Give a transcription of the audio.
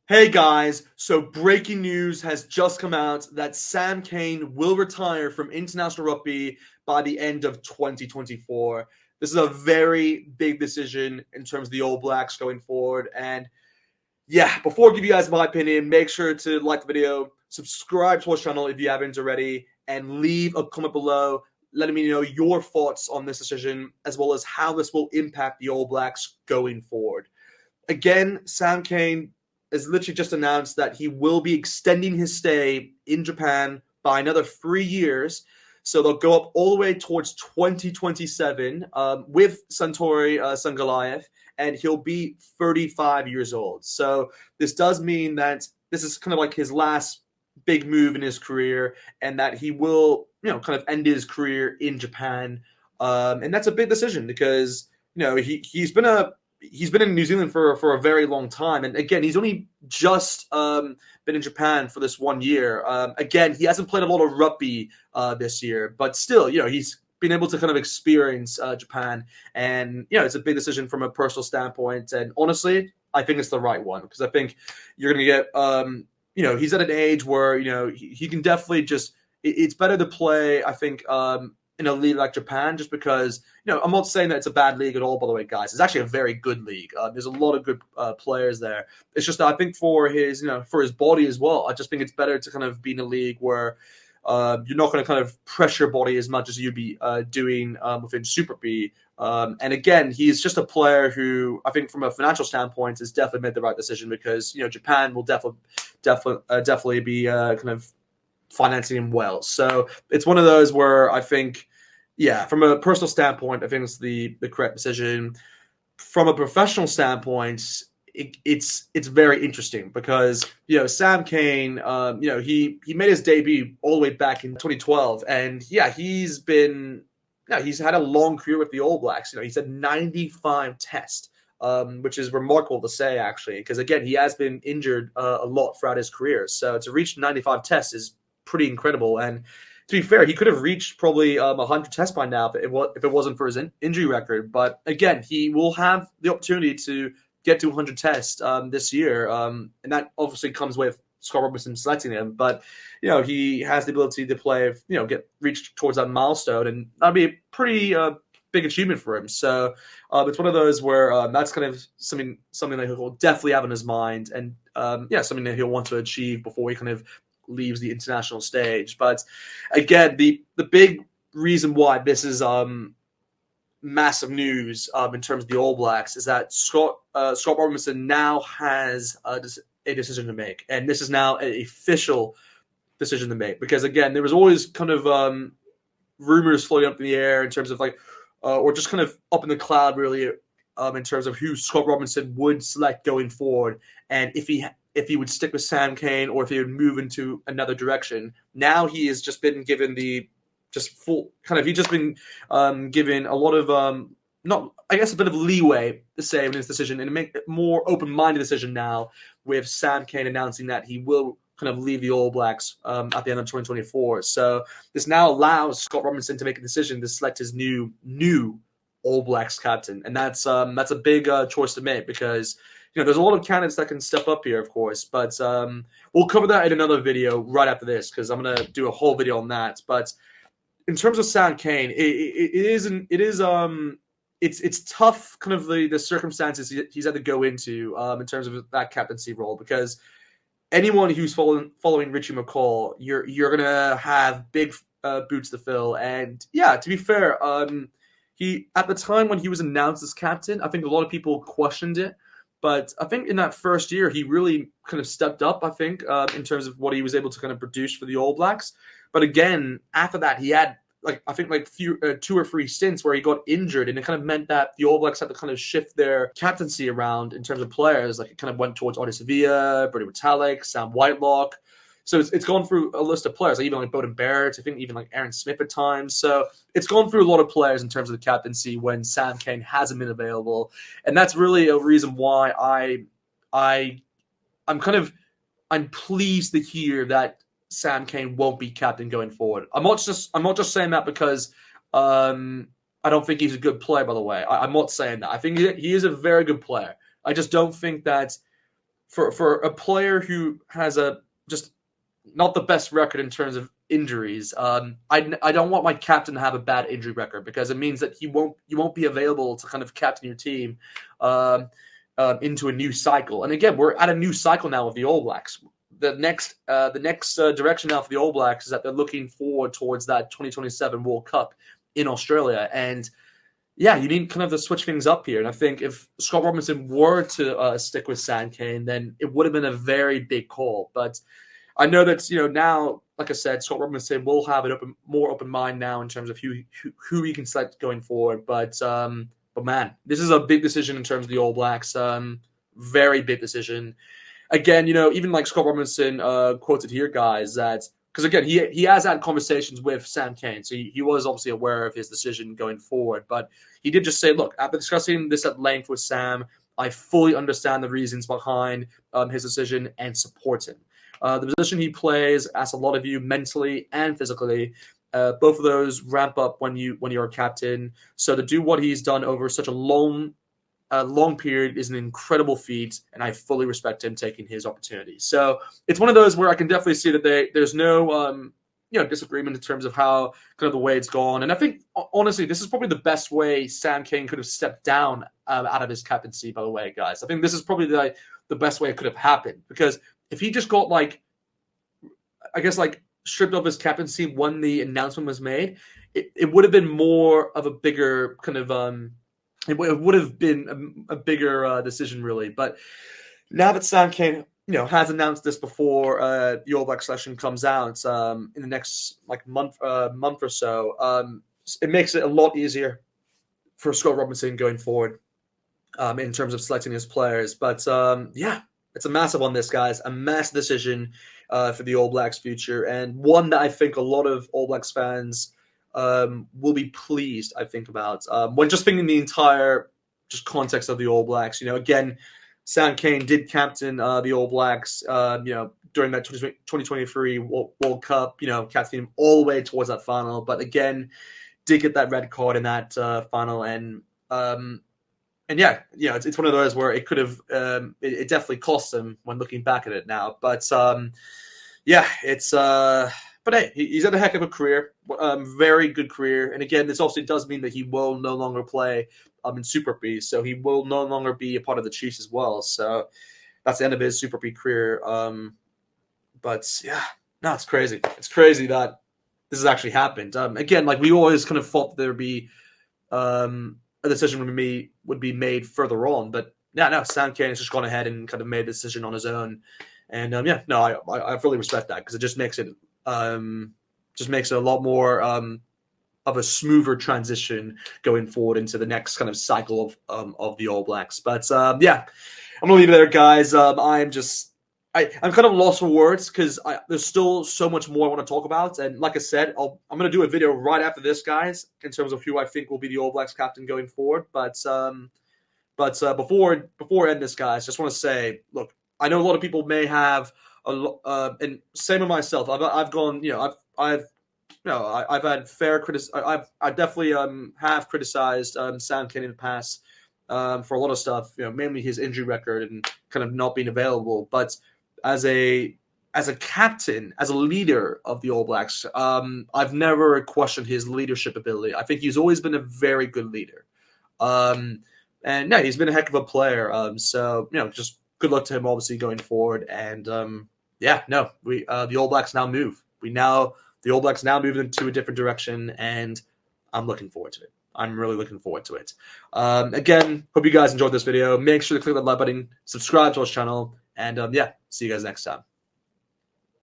Hey guys, so breaking news has just come out that Sam Cane will retire from international rugby by the end of 2024. This is a very big decision in terms of the All Blacks going forward. And yeah, before I give you guys my opinion, make sure to like the video, subscribe to our channel if you haven't already, and leave a comment below letting me know your thoughts on this decision, as well as how this will impact the All Blacks going forward. Again, Sam Cane has literally just announced that he will be extending his stay in Japan by another 3 years. So they'll go up all the way towards 2027 with Santori Sangalaev, and he'll be 35 years old. So this does mean that this is kind of like his last big move in his career, and that he will, kind of end his career in Japan. And that's a big decision because he's been in New Zealand for a very long time, and again, he's only just been in Japan for this 1 year. Again, he hasn't played a lot of rugby this year, but still, he's been able to kind of experience Japan, and it's a big decision from a personal standpoint. And honestly, I think it's the right one because I think you're going to get, he's at an age where he can definitely just. It's better to play, I think, in a league like Japan, just because I'm not saying that it's a bad league at all. By the way, guys, it's actually a very good league. There's a lot of good players there. It's just that I think for his for his body as well, I just think it's better to kind of be in a league where you're not going to kind of press your body as much as you'd be doing within Super B. And again, he's just a player who I think, from a financial standpoint, has definitely made the right decision because Japan will definitely be kind of financing him well. So it's one of those where I think, yeah, from a personal standpoint, I think it's the correct decision. From a professional standpoint, it's very interesting because Sam Cane, he made his debut all the way back in 2012, and yeah, he's had a long career with the All Blacks. He's had 95 tests. Which is remarkable to say, actually, because again, he has been injured a lot throughout his career. So to reach 95 tests is pretty incredible. And to be fair, he could have reached probably 100 tests by now if it wasn't for his injury record. But again, he will have the opportunity to get to 100 tests this year, and that obviously comes with Scott Robertson selecting him. But he has the ability to play, get reached towards that milestone, and that'd be a pretty big achievement for him. So it's one of those where that's kind of something that he'll definitely have in his mind, and something that he'll want to achieve before he kind of leaves the international stage. But again, the big reason why this is massive news in terms of the All Blacks is that Scott Robertson now has a decision to make, and this is now an official decision to make, because again, there was always kind of rumors floating up in the air in terms of or just kind of up in the cloud, really, in terms of who Scott Robinson would select going forward, and if he would stick with Sam Cane or if he would move into another direction. Now he has just been given given a lot of not, I guess, a bit of leeway to say in his decision, and make it more open-minded decision now, with Sam Cane announcing that he will kind of leave the All Blacks at the end of 2024. So this now allows Scott Robinson to make a decision to select his new All Blacks captain, and that's a big choice to make, because there's a lot of candidates that can step up here, of course, but we'll cover that in another video right after this, because I'm gonna do a whole video on that. But in terms of Sam Cane, it's tough, kind of the circumstances he's had to go into in terms of that captaincy role, because anyone who's following Richie McCaw, you're gonna have big boots to fill. And yeah, to be fair, he, at the time when he was announced as captain, I think a lot of people questioned it. But I think in that first year, he really kind of stepped up, I think, in terms of what he was able to kind of produce for the All Blacks. But again, after that, he had, two or three stints where he got injured, and it kind of meant that the All Blacks had to kind of shift their captaincy around in terms of players. Like, it kind of went towards Ardie Savea, Bernie Retallick, Sam Whitelock. So it's gone through a list of players, even Beauden Barrett, I think even Aaron Smith at times. So it's gone through a lot of players in terms of the captaincy when Sam Cane hasn't been available. And that's really a reason why I'm pleased to hear that Sam Cane won't be captain going forward. I'm not just saying that because I don't think he's a good player, by the way. I'm not saying that. I think he is a very good player. I just don't think that for a player who has a just not the best record in terms of injuries. I don't want my captain to have a bad injury record because it means that you won't be available to kind of captain your team into a new cycle. And again, we're at a new cycle now with the All Blacks. The next direction now for the All Blacks is that they're looking forward towards that 2027 World Cup in Australia. And yeah, you need kind of to switch things up here. And I think if Scott Robinson were to stick with Sam Cane, then it would have been a very big call. But I know that, now, like I said, Scott Robinson will have an more open mind now in terms of who he can select going forward. But man, this is a big decision in terms of the All Blacks. Very big decision. Again, even like Scott Robinson quoted here, guys, that because again, he has had conversations with Sam Cane, so he was obviously aware of his decision going forward. But he did just say, look, after discussing this at length with Sam, I fully understand the reasons behind his decision and support him. The position he plays asks a lot of you mentally and physically. Both of those ramp up when you're a captain. So to do what he's done over such a long period is an incredible feat, and I fully respect him taking his opportunity. So it's one of those where I can definitely see that there's no disagreement in terms of how kind of the way it's gone. And I think honestly, this is probably the best way Sam Cane could have stepped down out of his captaincy. By the way, guys, I think this is probably the best way it could have happened, because if he just got stripped of his captaincy when the announcement was made, it would have been more of a bigger kind of it would have been a bigger decision, really. But now that Sam Cane, has announced this before the All Black selection comes out in the next month or so, it makes it a lot easier for Scott Robinson going forward in terms of selecting his players. But it's a massive one, this, guys. A massive decision for the All Blacks' future, and one that I think a lot of All Blacks fans will be pleased, I think, about. When just thinking the entire context of the All Blacks, again, Sam Cane did captain the All Blacks, during that 2023 World Cup, captaining all the way towards that final, but again, did get that red card in that final, and it's one of those where it could have, it definitely cost him when looking back at it now. But but hey, he's had a heck of a career, very good career. And again, this also does mean that he will no longer play in Super B, so he will no longer be a part of the Chiefs as well. So that's the end of his Super B career. But yeah, no, it's crazy. It's crazy that this has actually happened. Again, we always kind of thought there would be a decision would be made further on, but no, Sam Cane has just gone ahead and kind of made the decision on his own. And I fully respect that, because it just makes it a lot more of a smoother transition going forward into the next kind of cycle of the All Blacks. But I'm gonna leave it there, guys. I'm kind of lost for words, because there's still so much more I want to talk about. And like I said, I'm going to do a video right after this, guys, in terms of who I think will be the All Blacks captain going forward. But before I end this, guys, just want to say, look, I know a lot of people may have and same with myself. I've gone, I've had fair criticism. I definitely have criticized Sam Cane in the past for a lot of stuff. Mainly his injury record and kind of not being available, but as a captain, as a leader of the All Blacks, I've never questioned his leadership ability. I think he's always been a very good leader. And he's been a heck of a player. So just good luck to him, obviously, going forward. And the All Blacks now move. The All Blacks now move into a different direction, and I'm looking forward to it. I'm really looking forward to it. Again, hope you guys enjoyed this video. Make sure to click that like button, subscribe to our channel, and see you guys next time.